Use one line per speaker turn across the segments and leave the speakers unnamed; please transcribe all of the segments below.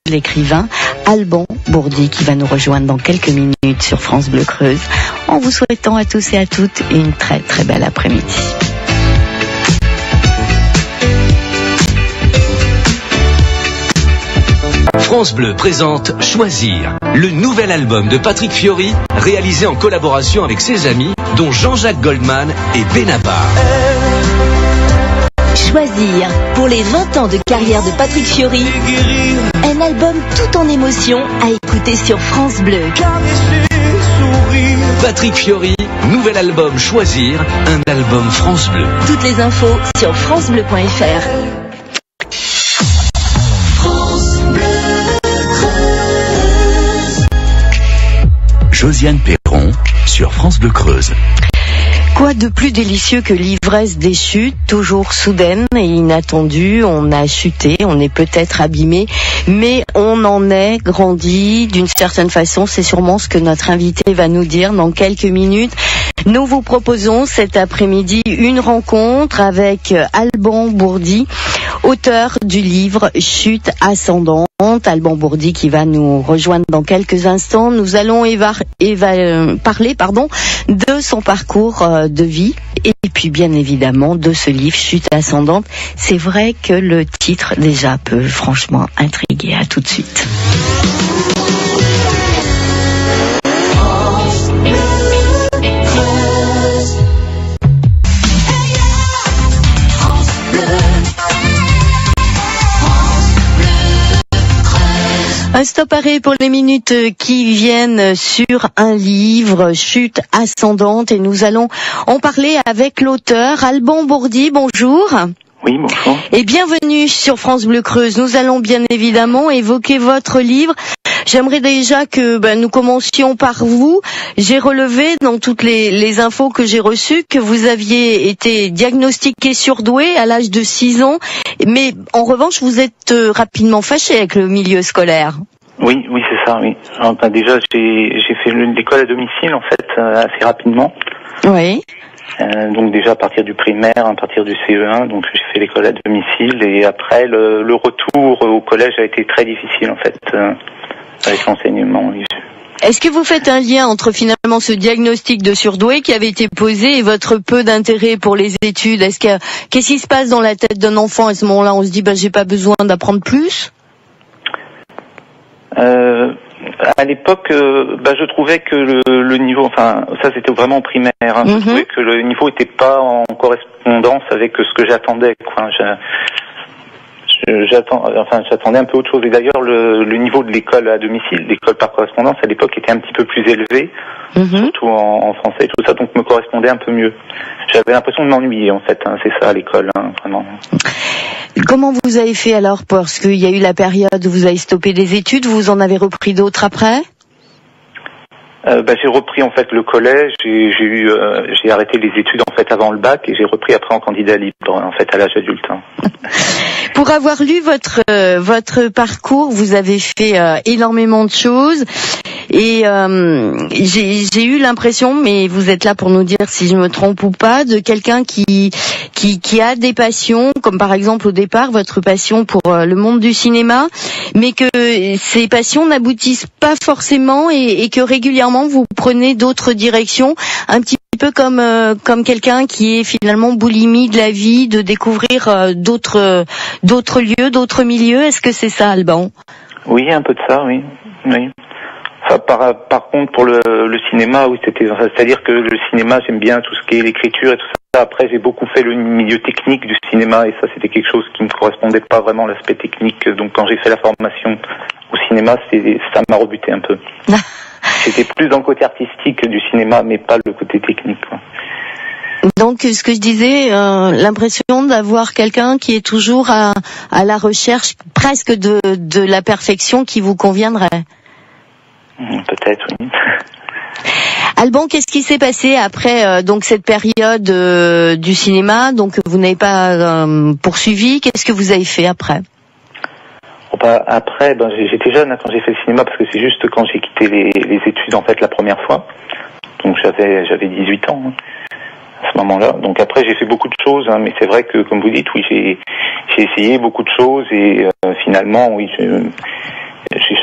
l'écrivain Alban Bourdi qui va nous rejoindre dans quelques minutes sur France Bleu Creuse, en vous souhaitant à tous et à toutes une très très belle après-midi.
France Bleu présente Choisir, le nouvel album de Patrick Fiori, réalisé en collaboration avec ses amis, dont Jean-Jacques Goldman et Benabar.
Choisir, pour les 20 ans de carrière de Patrick Fiori, un album tout en émotion à écouter sur France Bleu.
Patrick Fiori, nouvel album Choisir, un album France Bleu.
Toutes les infos sur francebleu.fr.
Josiane Perron sur France Bleu Creuse.
Quoi de plus délicieux que l'ivresse des chutes, toujours soudaine et inattendue. On a chuté, on est peut-être abîmé, mais on en est grandi d'une certaine façon. C'est sûrement ce que notre invité va nous dire dans quelques minutes. Nous vous proposons cet après-midi une rencontre avec Alban Bourdi, auteur du livre Chute ascendante. Alban Bourdi qui va nous rejoindre dans quelques instants. Nous allons parler de son parcours de vie et puis bien évidemment de ce livre Chute ascendante. C'est vrai que le titre déjà peut franchement intriguer. À tout de suite. Un stop arrêt pour les minutes qui viennent sur un livre, Chute ascendante, et nous allons en parler avec l'auteur Alban Bourdi. Bonjour.
Oui, bonjour.
Et bienvenue sur France Bleu Creuse. Nous allons bien évidemment évoquer votre livre. J'aimerais déjà que nous commencions par vous. J'ai relevé dans toutes les infos que j'ai reçues que vous aviez été diagnostiqué surdoué à l'âge de 6 ans, mais en revanche vous êtes rapidement fâché avec le milieu scolaire.
Oui, c'est ça, oui. Enfin, déjà, j'ai fait l'école à domicile, en fait, assez rapidement.
Oui.
Donc déjà à partir du primaire, à partir du CE1, donc j'ai fait l'école à domicile, et après le retour au collège a été très difficile, en fait, avec l'enseignement. Oui.
Est-ce que vous faites un lien entre finalement ce diagnostic de surdoué qui avait été posé et votre peu d'intérêt pour les études? Qu'est-ce qui se passe dans la tête d'un enfant à ce moment-là? On se dit j'ai pas besoin d'apprendre plus?
À l'époque, je trouvais que le niveau, enfin ça c'était vraiment en primaire, hein, je trouvais que le niveau était pas en correspondance avec ce que j'attendais, quoi. J'attendais un peu autre chose. Et d'ailleurs, le niveau de l'école à domicile, l'école par correspondance, à l'époque, était un petit peu plus élevé, surtout en français et tout ça, donc me correspondait un peu mieux. J'avais l'impression de m'ennuyer, en fait, c'est ça à l'école, vraiment.
Comment vous avez fait alors? Parce qu'il y a eu la période où vous avez stoppé des études, vous en avez repris d'autres après?
J'ai repris en fait le collège, et j'ai arrêté les études en fait avant le bac, et j'ai repris après en candidat libre en fait à l'âge adulte.
Pour avoir lu votre parcours, vous avez fait énormément de choses, et j'ai eu l'impression, mais vous êtes là pour nous dire si je me trompe ou pas, de quelqu'un qui a des passions, comme par exemple au départ votre passion pour le monde du cinéma, mais que ces passions n'aboutissent pas forcément, et que régulièrement vous prenez d'autres directions, un petit peu comme quelqu'un qui est finalement boulimie de la vie, de découvrir d'autres lieux, d'autres milieux. Est-ce que c'est ça, Alban?
Oui, un peu de ça, oui. Enfin, par contre, pour le cinéma, oui, c'est-à-dire que le cinéma, j'aime bien tout ce qui est l'écriture et tout ça. Après, j'ai beaucoup fait le milieu technique du cinéma, et ça, c'était quelque chose qui ne me correspondait pas vraiment, l'aspect technique. Donc, quand j'ai fait la formation au cinéma, ça m'a rebuté un peu. J'étais plus dans le côté artistique du cinéma, mais pas le côté technique, quoi.
Donc, ce que je disais, l'impression d'avoir quelqu'un qui est toujours à la recherche presque de la perfection qui vous conviendrait.
Peut-être, oui.
Alban, qu'est-ce qui s'est passé après donc cette période du cinéma? Donc, vous n'avez pas poursuivi. Qu'est-ce que vous avez fait après?
Après, j'étais jeune quand j'ai fait le cinéma, parce que c'est juste quand j'ai quitté les études en fait la première fois. Donc j'avais 18 ans à ce moment-là. Donc après j'ai fait beaucoup de choses, mais c'est vrai que comme vous dites, oui, j'ai essayé beaucoup de choses, et finalement oui,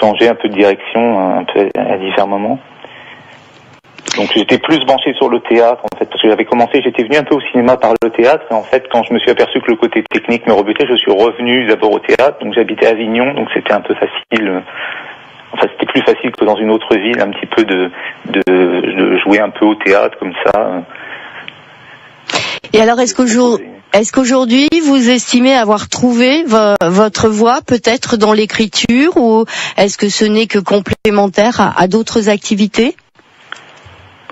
changé un peu de direction un peu à divers moments. Donc j'étais plus branché sur le théâtre en fait, parce que j'étais venu un peu au cinéma par le théâtre, et en fait quand je me suis aperçu que le côté technique me rebutait, je suis revenu d'abord au théâtre. Donc j'habitais à Avignon, donc c'était un peu facile, enfin c'était plus facile que dans une autre ville un petit peu de jouer un peu au théâtre comme ça.
Et alors est-ce qu'aujourd'hui vous estimez avoir trouvé votre voie peut-être dans l'écriture, ou est-ce que ce n'est que complémentaire à d'autres activités?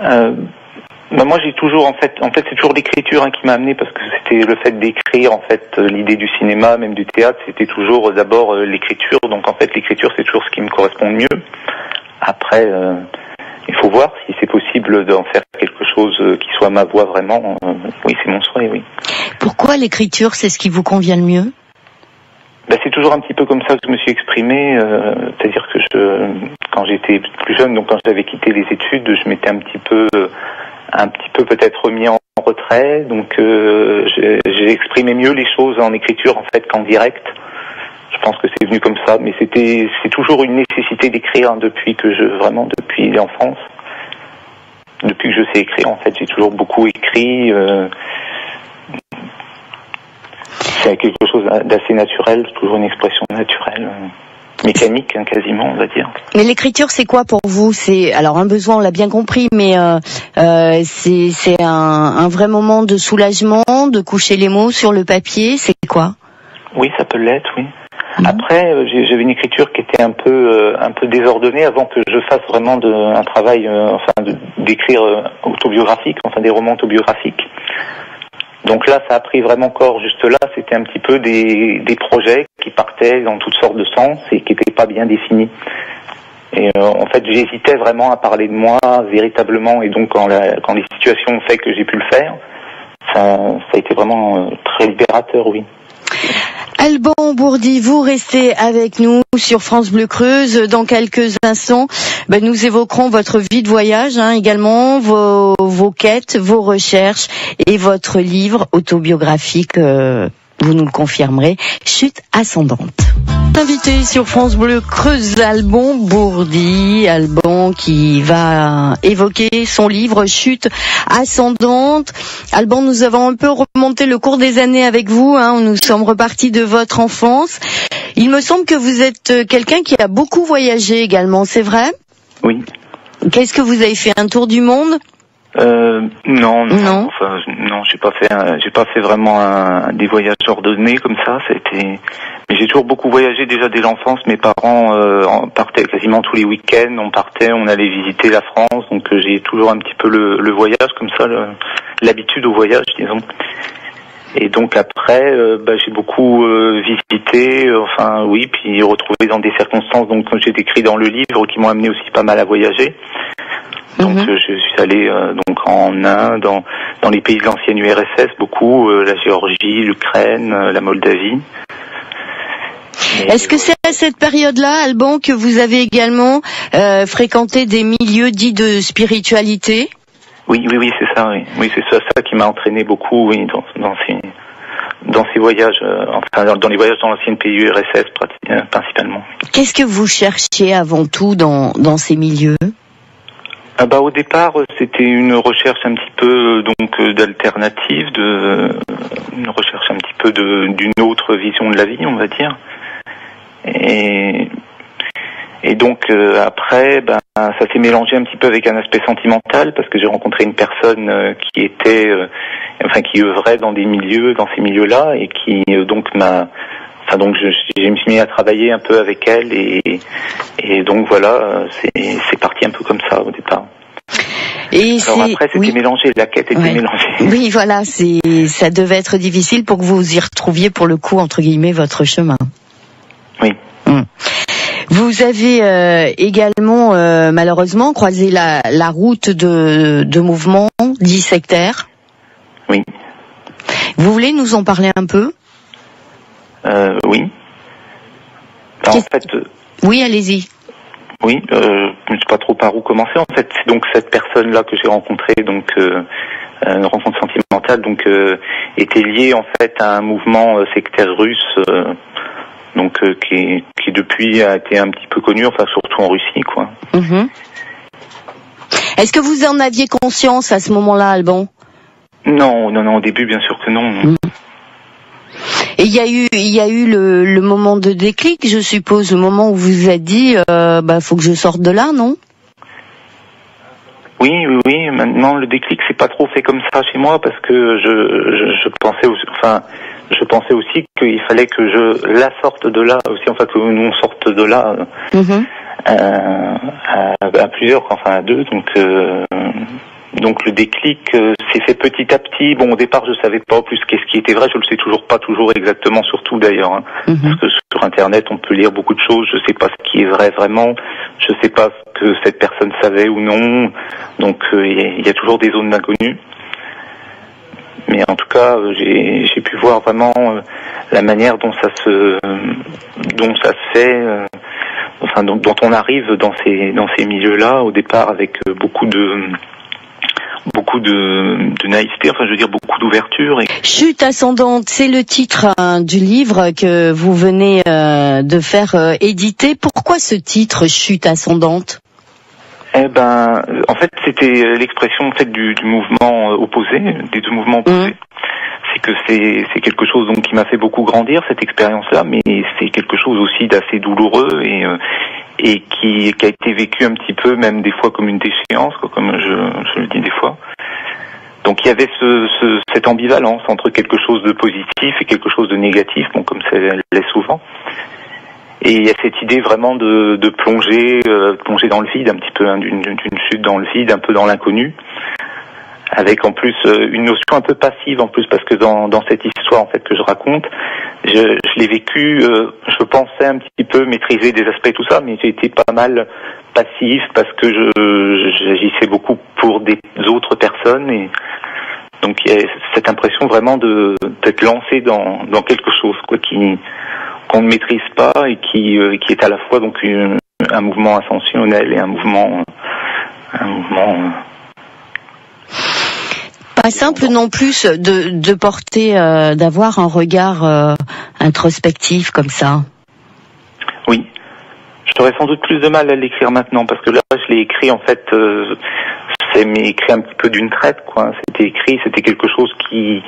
Moi j'ai toujours en fait c'est toujours l'écriture qui m'a amené, parce que c'était le fait d'écrire, en fait l'idée du cinéma, même du théâtre, c'était toujours d'abord l'écriture. Donc en fait l'écriture c'est toujours ce qui me correspond le mieux. Après il faut voir si c'est possible d'en faire quelque chose qui soit ma voix vraiment. Oui, c'est mon souhait, oui.
Pourquoi l'écriture c'est ce qui vous convient le mieux?
C'est toujours un petit peu comme ça que je me suis exprimé, c'est-à-dire que quand j'étais plus jeune, donc quand j'avais quitté les études, je m'étais un petit peu peut-être remis en retrait, donc j'ai exprimé mieux les choses en écriture en fait qu'en direct. Je pense que c'est venu comme ça, mais c'est toujours une nécessité d'écrire depuis l'enfance. Depuis que je sais écrire, en fait, j'ai toujours beaucoup écrit. C'est quelque chose d'assez naturel, toujours une expression naturelle, mécanique quasiment, on va dire.
Mais l'écriture, c'est quoi pour vous? C'est alors un besoin, on l'a bien compris, mais c'est un vrai moment de soulagement, de coucher les mots sur le papier. C'est quoi? Oui,
ça peut l'être, oui. Après, j'avais une écriture qui était un peu désordonnée avant que je fasse vraiment un travail, d'écrire autobiographique, des romans autobiographiques. Donc là, ça a pris vraiment corps juste là. C'était un petit peu des projets qui partaient dans toutes sortes de sens et qui n'étaient pas bien définis. Et en fait, j'hésitais vraiment à parler de moi véritablement. Et donc, quand les situations ont fait que j'ai pu le faire, ça a été vraiment très libérateur, oui.
Alban Bourdi, vous restez avec nous sur France Bleu Creuse. Dans quelques instants, nous évoquerons votre vie de voyage, également vos quêtes, vos recherches et votre livre autobiographique, vous nous le confirmerez, Chute ascendante. Invité sur France Bleu Creuse, Alban Bourdi, Alban qui va évoquer son livre Chute ascendante. Alban, nous avons un peu remonté le cours des années avec vous, nous sommes repartis de votre enfance. Il me semble que vous êtes quelqu'un qui a beaucoup voyagé également, c'est vrai?
Oui.
Qu'est-ce que vous avez fait, un tour du monde?
Non. Enfin, non, j'ai pas fait vraiment des voyages ordonnés comme ça. Mais j'ai toujours beaucoup voyagé déjà dès l'enfance. Mes parents partaient quasiment tous les week-ends. On allait visiter la France. Donc j'ai toujours un petit peu le voyage comme ça, l'habitude au voyage, disons. Et donc après, j'ai beaucoup visité. Puis retrouvé dans des circonstances. Donc comme j'ai décrit dans le livre, qui m'ont amené aussi pas mal à voyager. Donc je suis allé en Inde, dans les pays de l'ancienne URSS, beaucoup, la Géorgie, l'Ukraine, la Moldavie.
Est-ce que c'est à cette période-là, Alban, que vous avez également fréquenté des milieux dits de spiritualité? Oui,
c'est ça, oui. Oui, c'est ça qui m'a entraîné beaucoup, oui, dans ces voyages, dans les voyages dans l'ancienne pays URSS principalement.
Qu'est-ce que vous cherchiez avant tout dans ces milieux?
Au départ, c'était une recherche un petit peu d'alternative, une recherche un petit peu d'une autre vision de la vie, on va dire. Et donc après, ça s'est mélangé un petit peu avec un aspect sentimental, parce que j'ai rencontré une personne qui œuvrait dans ces milieux-là, et qui je me suis mis à travailler un peu avec elle, et donc voilà, c'est parti un peu comme ça au départ. Alors après, c'était mélangé, la quête était mélangée.
Oui, voilà, ça devait être difficile pour que vous y retrouviez, pour le coup, entre guillemets, votre chemin.
Oui.
Vous avez également, malheureusement, croisé la route de mouvements dits sectaires.
Oui.
Vous voulez nous en parler un peu?
Oui.
Oui, allez-y.
Oui, je ne sais pas trop par où commencer. En fait, c'est donc cette personne-là que j'ai rencontrée, une rencontre sentimentale, était liée en fait à un mouvement sectaire russe donc qui depuis a été un petit peu connu, enfin surtout en Russie, quoi.
Mmh. Est-ce que vous en aviez conscience à ce moment-là, Alban ?
Non, au début, bien sûr que non.
Mmh. Et il y a eu le moment de déclic, je suppose, le moment où vous vous êtes dit, faut que je sorte de là, non ?
Oui. Maintenant, le déclic, c'est pas trop fait comme ça chez moi, parce que je pensais aussi qu'il fallait que je la sorte de là aussi, enfin que nous on sorte de là à plusieurs, enfin à deux, donc le déclic s'est fait petit à petit. Bon, au départ, je savais pas plus qu'est-ce qui était vrai. Je le sais toujours pas exactement, surtout d'ailleurs. Hein. Parce que sur Internet, on peut lire beaucoup de choses. Je sais pas ce qui est vrai vraiment. Je sais pas ce que cette personne savait ou non. Donc, il y a toujours des zones d'inconnu. Mais en tout cas, j'ai pu voir vraiment la manière dont ça se fait. Dont on arrive dans ces milieux-là au départ avec beaucoup de naïveté, enfin je veux dire beaucoup d'ouverture.
Chute ascendante, c'est le titre du livre que vous venez de faire éditer. Pourquoi ce titre, Chute ascendante ?
En fait, c'était l'expression du mouvement opposé, des deux mouvements opposés. C'est que c'est quelque chose donc qui m'a fait beaucoup grandir, cette expérience-là, mais c'est quelque chose aussi d'assez douloureux et qui a été vécu un petit peu, même des fois comme une déchéance, quoi, comme je le dis des fois. Donc il y avait cette ambivalence entre quelque chose de positif et quelque chose de négatif, bon, comme ça l'est souvent. Et il y a cette idée vraiment de plonger dans le vide, un petit peu, hein, d'une chute dans le vide, un peu dans l'inconnu, avec en plus une notion un peu passive en plus, parce que dans cette histoire en fait que je raconte, je l'ai vécu, je pensais un petit peu maîtriser des aspects tout ça, mais j'ai été pas mal passif parce que j'agissais beaucoup pour des autres personnes, et donc il y a cette impression vraiment d'être lancé dans quelque chose quoi, qu'on ne maîtrise pas et qui est à la fois donc un mouvement ascensionnel et un mouvement
pas simple non plus de porter, d'avoir un regard introspectif comme ça. Oui.
J'aurais sans doute plus de mal à l'écrire maintenant, parce que là, je l'ai écrit en fait, c'est écrit un petit peu d'une traite, quoi. C'était quelque chose qui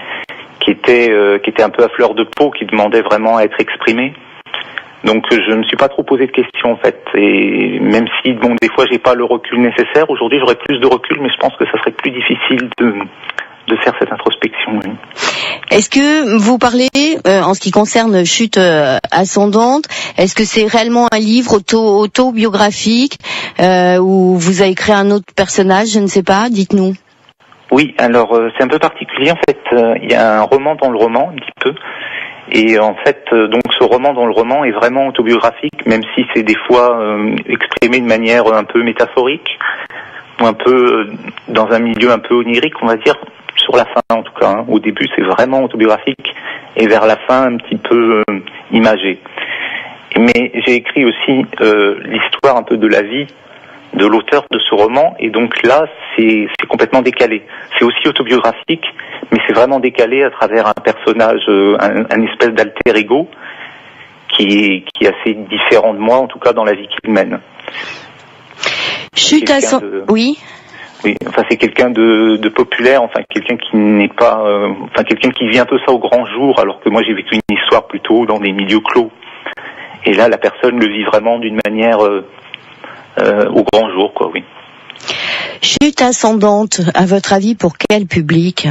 était un peu à fleur de peau, qui demandait vraiment à être exprimé. Donc je ne me suis pas trop posé de questions en fait, et même si bon des fois j'ai pas le recul nécessaire, aujourd'hui j'aurais plus de recul, mais je pense que ça serait plus difficile de faire cette introspection. Oui.
Est-ce que vous parlez, en ce qui concerne Chute ascendante, est-ce que c'est réellement un livre autobiographique où vous avez créé un autre personnage, je ne sais pas, dites-nous.
Oui, alors c'est un peu particulier en fait, il y a un roman dans le roman un petit peu. Et en fait, donc ce roman dans le roman est vraiment autobiographique, même si c'est des fois exprimé de manière un peu métaphorique, ou un peu dans un milieu un peu onirique, on va dire, sur la fin en tout cas. Hein. Au début, c'est vraiment autobiographique, et vers la fin, un petit peu imagé. Mais j'ai écrit aussi l'histoire un peu de la vie de l'auteur de ce roman, et donc là, c'est complètement décalé. C'est aussi autobiographique, mais c'est vraiment décalé à travers un personnage, un espèce d'alter ego qui est assez différent de moi, en tout cas dans la vie qu'il mène.
Oui.
Oui, enfin c'est quelqu'un de populaire, enfin quelqu'un qui n'est pas, quelqu'un qui vit un peu ça au grand jour, alors que moi j'ai vécu une histoire plutôt dans des milieux clos. Et là, la personne le vit vraiment d'une manière au grand jour, quoi, oui.
Chute ascendante, à votre avis, pour quel public ?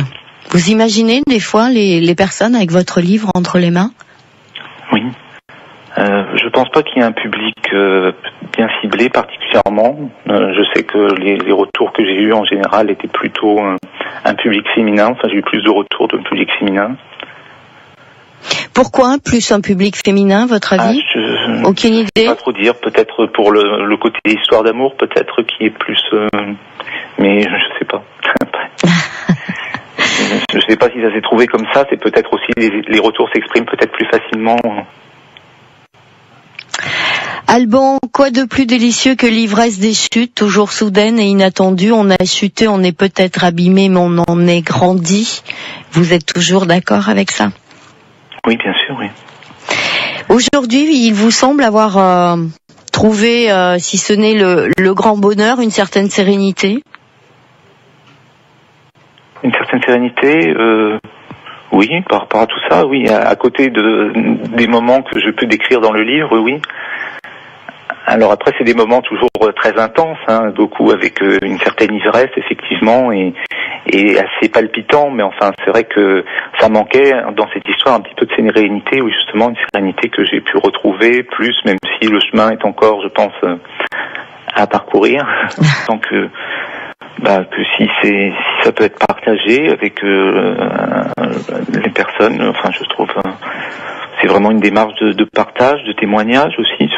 Vous imaginez des fois les personnes avec votre livre entre les mains ?
Oui. Je pense pas qu'il y ait un public bien ciblé particulièrement. Je sais que les retours que j'ai eus en général étaient plutôt un public féminin. Enfin, j'ai eu plus de retours de public féminin.
Pourquoi plus un public féminin, votre avis ? Aucune idée.
Je ne peux pas trop dire. Peut-être pour le côté histoire d'amour, peut-être qui est plus. Mais je sais pas. Je sais pas si ça s'est trouvé comme ça. C'est peut-être aussi les retours s'expriment peut-être plus facilement.
Alban, quoi de plus délicieux que l'ivresse des chutes, toujours soudaines et inattendues. On a chuté, on est peut-être abîmé, mais on en est grandi. Vous êtes toujours d'accord avec ça ?
Oui, bien sûr, oui.
Aujourd'hui, il vous semble avoir trouvé, si ce n'est le grand bonheur, une certaine sérénité?
Une certaine sérénité, oui, par rapport à tout ça, oui. À côté des moments que je peux décrire dans le livre, oui. Alors après, c'est des moments toujours très intenses, beaucoup avec une certaine ivresse, effectivement, et assez palpitant, mais enfin, c'est vrai que ça manquait dans cette histoire un petit peu de sérénité, ou justement une sérénité que j'ai pu retrouver, plus, même si le chemin est encore, je pense, à parcourir, tant que si ça peut être partagé avec les personnes, enfin, je trouve, c'est vraiment une démarche de partage, de témoignage aussi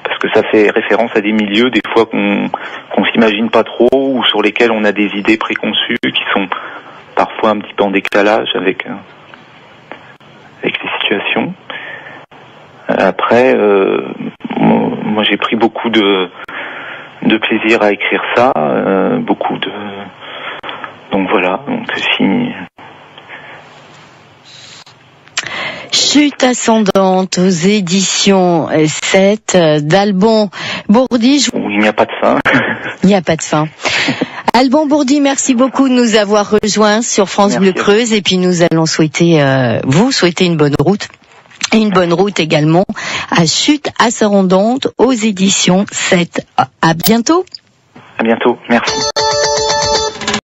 parce que ça fait référence à des milieux des fois qu'on s'imagine pas trop, ou sur lesquels on a des idées préconçues qui sont parfois un petit peu en décalage avec les situations. Après, moi j'ai pris beaucoup de plaisir à écrire ça, donc voilà, donc si...
Chute ascendante aux éditions 7 d'Alban Bourdi.
Où il n'y a pas de fin.
Il n'y a pas de fin. Alban Bourdi, merci beaucoup de nous avoir rejoints sur France Bleu Creuse, et puis nous allons vous souhaiter une bonne route. Et une bonne route également à Chute ascendante aux éditions 7. À bientôt.
À bientôt, merci.